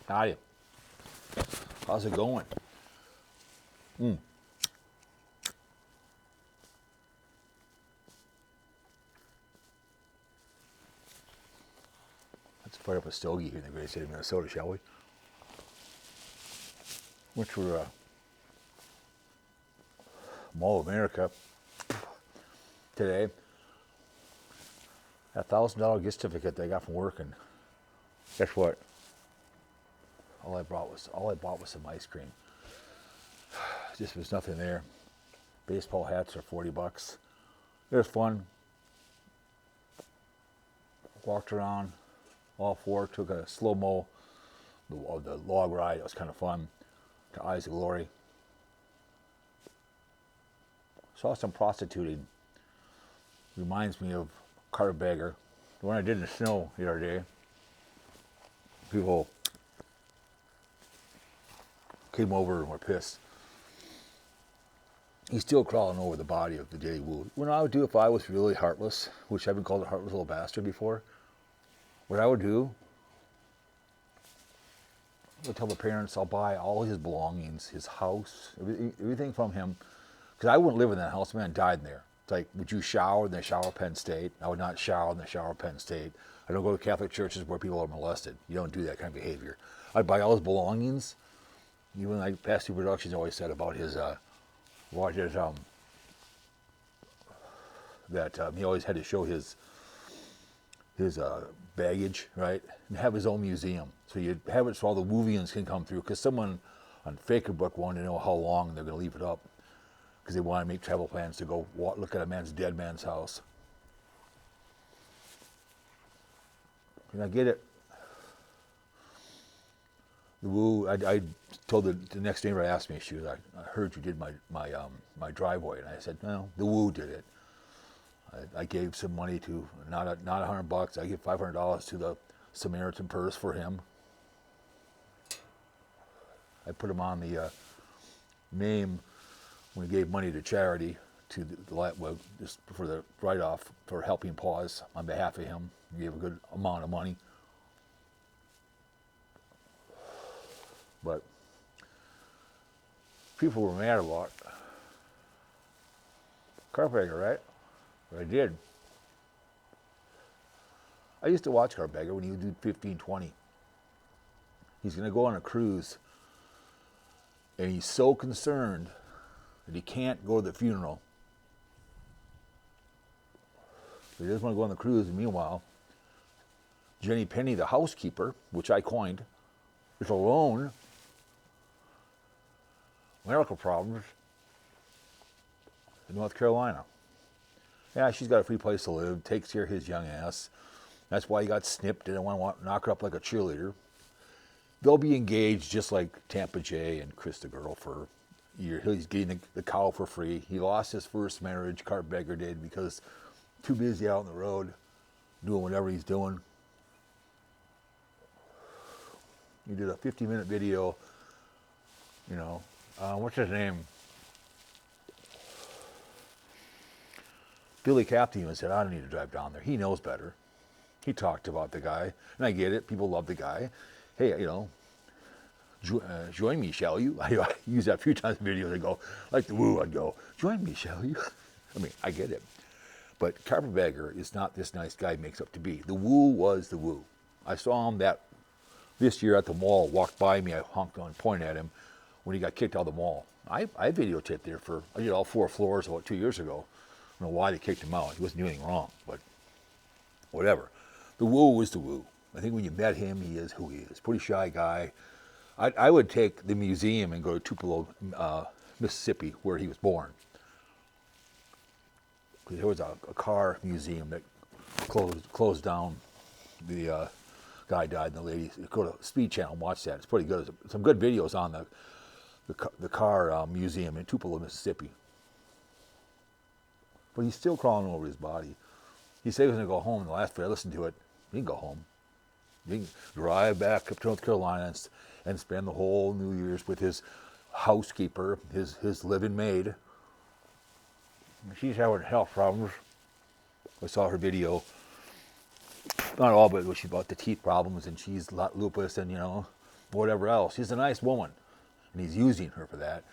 Howdy. How's it going? Let's fire up a stogie here in the great state of Minnesota, shall we? Went to Mall of America today. A $1,000 gift certificate that I got from work, and guess what? All I bought was some ice cream. Just was nothing there. Baseball hats are $40. It was fun. Walked around all four, took a slow-mo, the log ride. It was kind of fun. To Eyes of Glory. Saw some prostituting. Reminds me of Carpetbagger. The one I did in the snow the other day. People came over and were pissed. He's still crawling over the body of the Daily Woo. What I would do if I was really heartless, which I've been called a heartless little bastard before, what I would do, I would tell the parents I'll buy all his belongings, his house, everything from him, because I wouldn't live in that house. Man died in there. It's like, would you shower in the shower Penn State? I would not shower in the shower Penn State. I don't go to Catholic churches where people are molested. You don't do that kind of behavior. I'd buy all his belongings. Even like past two productions always said about his, he always had to show his baggage, right? And have his own museum. So you'd have it so all the Woovians can come through, because someone on Faker Book wanted to know how long they're going to leave it up, because they want to make travel plans to go look at a dead man's house. And I get it. The Woo, I told the next neighbor, asked me, she was, I heard you did my driveway, and I said, no, the Woo did it. I gave some money to, not $100, I gave $500 to the Samaritan Purse for him. I put him on the name when he gave money to charity, just for the write-off for Helping Paws on behalf of him. He gave a good amount of money. But people were mad about Carpetbagger, right? But I did. I used to watch Carpetbagger when he would do 15-20. He's going to go on a cruise, and he's so concerned that he can't go to the funeral. He doesn't want to go on the cruise, and meanwhile, Jenny Penny, the housekeeper, which I coined, is alone. Medical problems in North Carolina. Yeah, she's got a free place to live, takes care of his young ass. That's why he got snipped. Didn't want to knock her up like a cheerleader. They'll be engaged just like Tampa J and Chris the Girl for a year. He's getting the cow for free. He lost his first marriage, Carpetbagger did, because too busy out on the road doing whatever he's doing. He did a 50-minute video, what's his name? Billy Captain even said, I don't need to drive down there. He knows better. He talked about the guy, and I get it. People love the guy. Hey, join me, shall you? I use that a few times in videos. I go, like the Woo, I'd go, join me, shall you? I mean, I get it. But Carpetbagger is not this nice guy he makes up to be. The Woo was the Woo. I saw him this year at the mall, walked by me, I honked on, pointed at him when he got kicked out of the mall. I videotaped there I did all 4 floors about 2 years ago. I don't know why they kicked him out. He wasn't doing anything wrong, but whatever. The Woo was the Woo. I think when you met him, he is who he is. Pretty shy guy. I would take the museum and go to Tupelo, Mississippi, where he was born. There was a car museum that closed down. The guy died, and the lady, go to Speed Channel and watch that. It's pretty good. There's some good videos on the car museum in Tupelo, Mississippi. But he's still crawling over his body. He said he was going to go home, and the last day I listened to it, he can go home. He can drive back up to North Carolina and spend the whole New Year's with his housekeeper, his living maid. She's having health problems. I saw her video. Not all, but she's about the teeth problems, and she's lupus, and whatever else. She's a nice woman, and he's using her for that.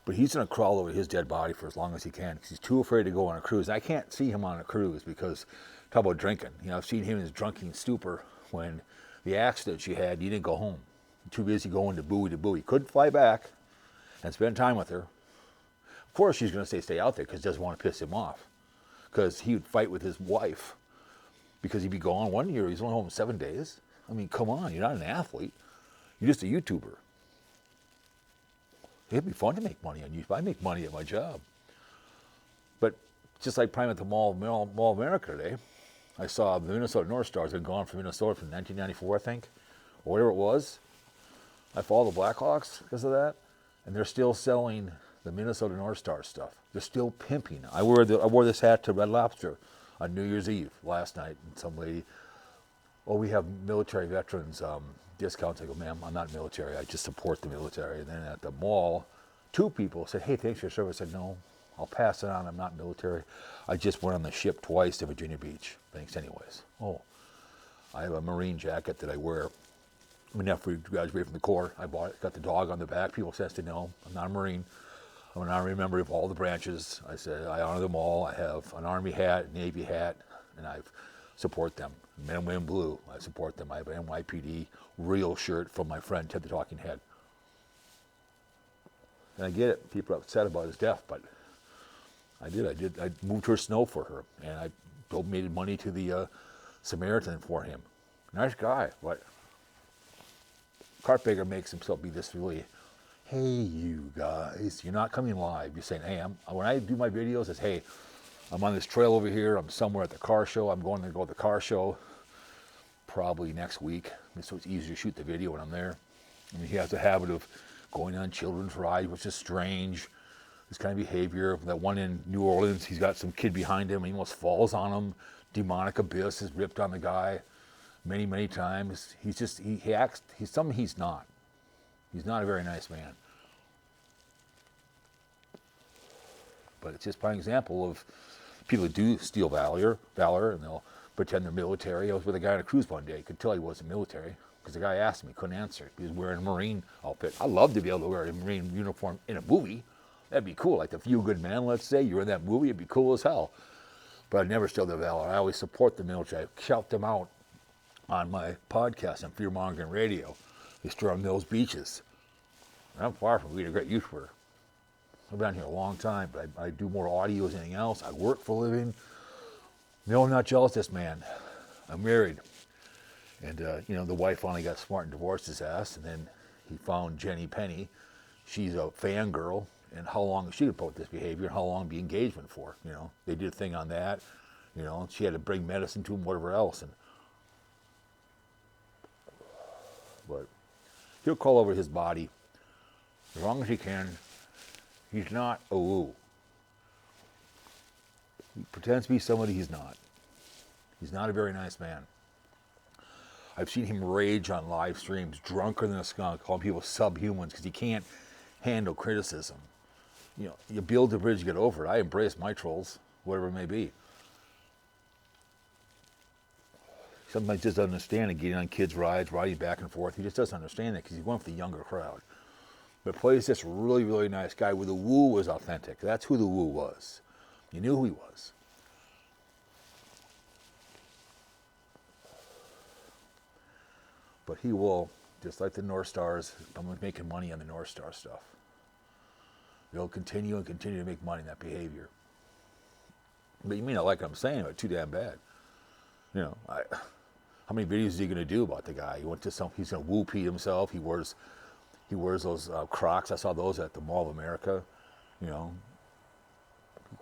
But he's going to crawl over his dead body for as long as he can because he's too afraid to go on a cruise. I can't see him on a cruise because, talk about drinking. You know, I've seen him in his drunken stupor when the accident she had, he didn't go home. Too busy going to buoy to buoy. He couldn't fly back and spend time with her. Of course, she's going to stay out there because she doesn't want to piss him off. Because he would fight with his wife because he'd be gone 1 year. He's only home 7 days. I mean, come on, you're not an athlete. You're just a YouTuber. It'd be fun to make money on YouTube. I make money at my job. But just like Prime at the Mall of America today, I saw the Minnesota North Stars had gone from Minnesota from 1994, I think, or whatever it was. I follow the Blackhawks because of that, and they're still selling the Minnesota North Star stuff. They're still pimping. I wore this hat to Red Lobster on New Year's Eve last night, and some lady, oh, we have military veterans discounts. I go, ma'am, I'm not military. I just support the military. And then at the mall, 2 people said, hey, thanks for your service. I said, no, I'll pass it on. I'm not military. I just went on the ship twice to Virginia Beach. Thanks anyways. Oh, I have a Marine jacket that I wear. When after we graduated from the Corps, I bought it, got the dog on the back. People said, no, I'm not a Marine. I'm an Army member of all the branches. I said, I honor them all. I have an Army hat, Navy hat, and I support them. Men and Women Blue, I support them. I have an NYPD real shirt from my friend Ted the Talking Head. And I get it. People are upset about his death, but I did. I moved her snow for her, and I donated money to the Samaritan for him. Nice guy, but Carpetbagger makes himself be this really, hey, you guys, you're not coming live. You're saying, hey, when I do my videos, it's, hey, I'm on this trail over here. I'm somewhere at the car show. I'm going to go to the car show probably next week. So it's easier to shoot the video when I'm there. I mean, he has a habit of going on children's rides, which is strange. This kind of behavior. That one in New Orleans, he's got some kid behind him. He almost falls on him. Demonic abyss is ripped on the guy many, many times. He acts, he's something he's not. He's not a very nice man. But it's just an example of people who do steal valor, and they'll pretend they're military. I was with a guy on a cruise one day. I could tell he wasn't military because the guy asked me, couldn't answer. He was wearing a Marine outfit. I'd love to be able to wear a Marine uniform in a movie. That'd be cool. Like The Few Good Men, let's say. You're in that movie. It'd be cool as hell. But I'd never steal their valor. I always support the military. I shout them out on my podcast on Fear Mongering Radio. They storm those beaches. And I'm far from being a great YouTuber. I've been here a long time, but I do more audio than anything else. I work for a living. No, I'm not jealous of this man. I'm married. And, the wife finally got smart and divorced his ass. And then he found Jenny Penny. She's a fangirl. And how long she would put this behavior and how long the engagement for. They did a thing on that. She had to bring medicine to him, whatever else. But he'll call over his body as long as he can. He's not a woo. He pretends to be somebody he's not. He's not a very nice man. I've seen him rage on live streams, drunker than a skunk, calling people subhumans because he can't handle criticism. You build the bridge, you get over it. I embrace my trolls, whatever it may be. Sometimes he just doesn't understand it, getting on kids' rides, riding back and forth. He just doesn't understand it because he's going for the younger crowd. But plays this really, really nice guy where the woo was authentic. That's who the woo was. You knew who he was. But he will, just like the North Stars, I'm making money on the North Star stuff. They'll continue and continue to make money in that behavior. But you may not like what I'm saying, but too damn bad. How many videos is he going to do about the guy? He's going to woo-pee himself. He wears those Crocs. I saw those at the Mall of America.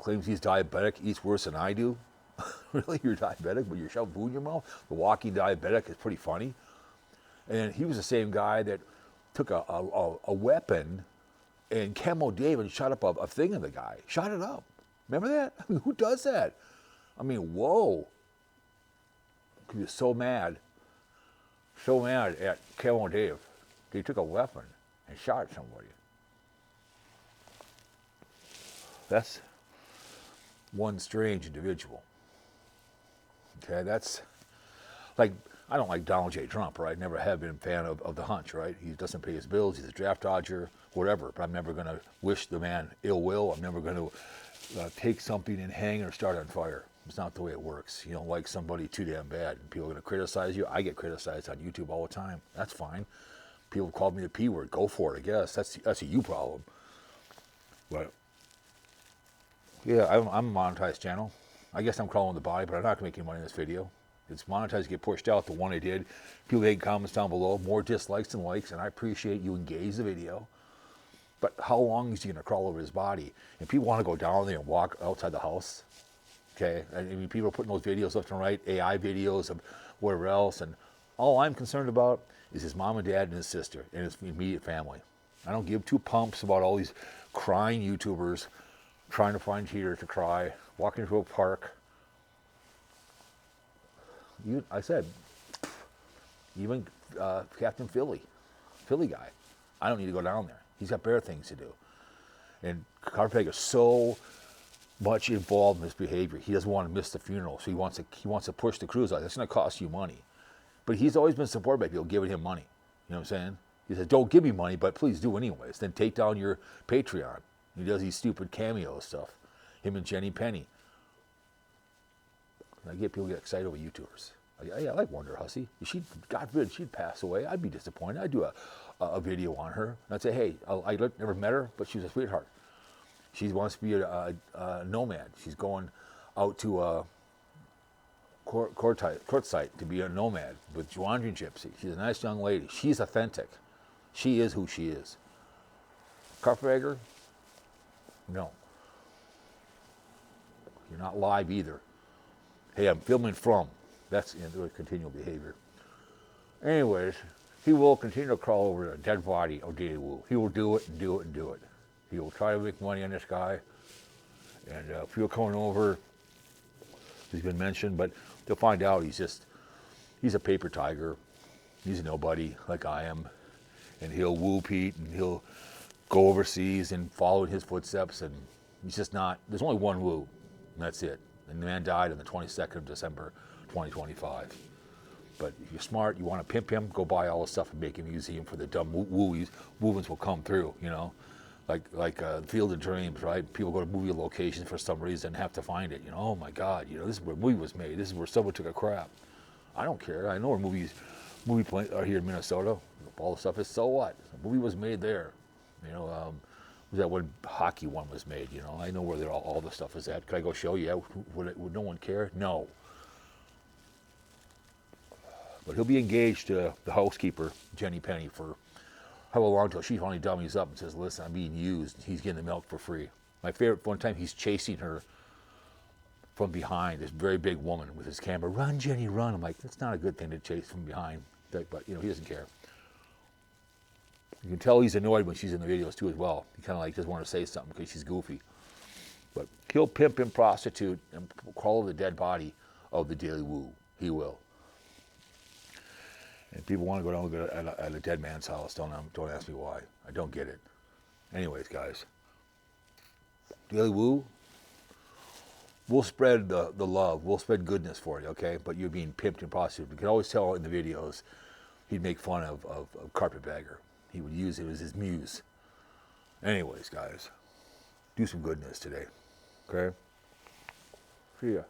Claims he's diabetic, eats worse than I do. Really? You're diabetic, but you're shoving food in your mouth? The walking diabetic is pretty funny. And he was the same guy that took a weapon and Camo David shot up a thing in the guy. Shot it up. Remember that? I mean, who does that? I mean, whoa. He was so mad at Camo Dave. He took a weapon and shot somebody. That's one strange individual. Okay, that's like I don't like Donald J. Trump, right? Never have been a fan of the hunch, right? He doesn't pay his bills. He's a draft dodger, whatever. But I'm never going to wish the man ill will. I'm never going to take something and hang or start on fire. It's not the way it works. You don't like somebody too damn bad. People are going to criticize you. I get criticized on YouTube all the time. That's fine. People called me the P word. Go for it, I guess. That's a you problem. But yeah, I'm a monetized channel. I guess I'm crawling the body, but I'm not going to make any money in this video. It's monetized to get pushed out. The one I did. People make comments down below. More dislikes than likes, and I appreciate you engage the video. But how long is he going to crawl over his body? And people want to go down there and walk outside the house. Okay? I mean, people are putting those videos left and right, AI videos of whatever else, and all I'm concerned about is his mom and dad and his sister and his immediate family. I don't give two pumps about all these crying YouTubers trying to find tears to cry, walking into a park. I said, even Captain Philly guy, I don't need to go down there. He's got better things to do. And Carpetbagger is so much involved in his behavior. He doesn't want to miss the funeral, so he wants to push the cruise out. That's going to cost you money. But he's always been supported by people giving him money. You know what I'm saying? He says, don't give me money, but please do anyways. Then take down your Patreon. He does these stupid cameo stuff. Him and Jenny Penny. And I get people get excited over YouTubers. I like Wonder Hussy. If she, God forbid, she'd pass away, I'd be disappointed. I'd do a video on her. And I'd say, hey, I never met her, but she's a sweetheart. She wants to be a nomad. She's going out to a court site to be a nomad with wandering gypsy. She's a nice young lady. She's authentic. She is who she is. Carpetbagger? No. You're not live either. Hey, I'm filming from. That's continual behavior. Anyways, he will continue to crawl over a dead body of Daily Woo. He will do it and do it and do it. He will try to make money on this guy. And people coming over, he's been mentioned, but they'll find out he's a paper tiger. He's a nobody like I am. And he'll woo Pete and he'll go overseas and follow in his footsteps. And he's just not, there's only one woo, and that's it. And the man died on the 22nd of December, 2025. But if you're smart, you want to pimp him, go buy all the stuff and make a museum for the dumb wooies. Movements will come through, you know. Like Field of Dreams, right? People go to movie locations for some reason and have to find it. You know, oh my God, you know, this is where a movie was made. This is where someone took a crap. I don't care. I know where movie play are here in Minnesota. All the stuff is, so what? The movie was made there. You know, was that when hockey one was made? You know, I know where all the stuff is at. Could I go show you? Would no one care? No. But he'll be engaged to the housekeeper, Jenny Penny, for however long till she finally dummies up and says, listen, I'm being used. He's getting the milk for free. My favorite, one time he's chasing her from behind, this very big woman with his camera. Run, Jenny, run. I'm like, that's not a good thing to chase from behind. But, you know, he doesn't care. You can tell he's annoyed when she's in the videos, too, as well. He kind of like doesn't want to say something because she's goofy. But he'll pimp and prostitute and crawl over the dead body of the Daily Woo. He will. And people want to go down and look at a dead man's house. Don't ask me why. I don't get it. Anyways, guys. Daily Woo, we'll spread the love. We'll spread goodness for you, okay? But you're being pimped and prostituted. You can always tell in the videos he'd make fun of Carpetbagger. He would use it as his muse. Anyways, guys, do some goodness today, okay? See ya.